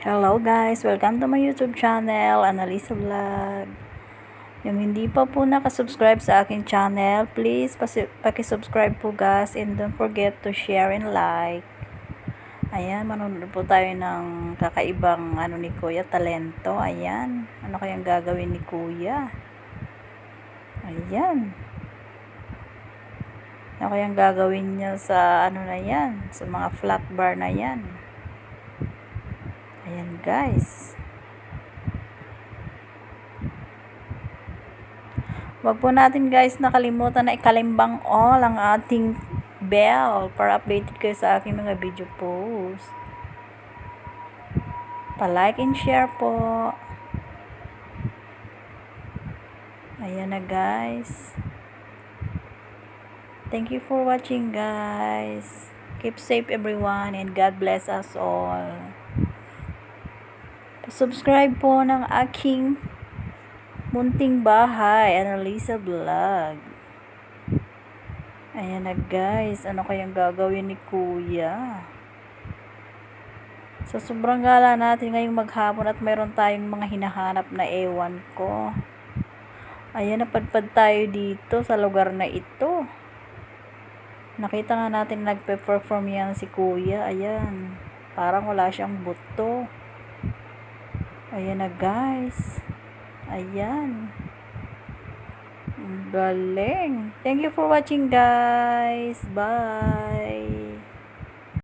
Hello guys, welcome to my YouTube channel, Annalisa Vlog. Yung hindi pa po nakasubscribe sa aking channel, please paki-subscribe po guys, and don't forget to share and like. Ayan, manonood po tayo ng kakaibang ni Kuya, talento. Ayan, ano kayang gagawin ni Kuya? Ayan. Ano kayang gagawin niya sa na yan, sa mga flat bar na yan? Ayan guys. Wag po natin guys nakalimutan na ikalimbang all ang ating bell para updated kayo sa aking mga video post. Pa-like and share po. Ayan na guys. Thank you for watching guys. Keep safe everyone and God bless us all. Pa-subscribe po ng aking munting bahay, Annalisa Vlog. Ayan na guys, ano kayang gagawin ni Kuya? Sa sobrang gala natin ngayong maghapon at mayroon tayong mga hinahanap na ewan ko. Ayan, napadpad tayo dito sa lugar na ito. Nakita nga natin nagpe-perform yan si Kuya. Ayan, parang wala siyang buto. Ayan na guys. Ayan. Galing. Thank you for watching guys. Bye.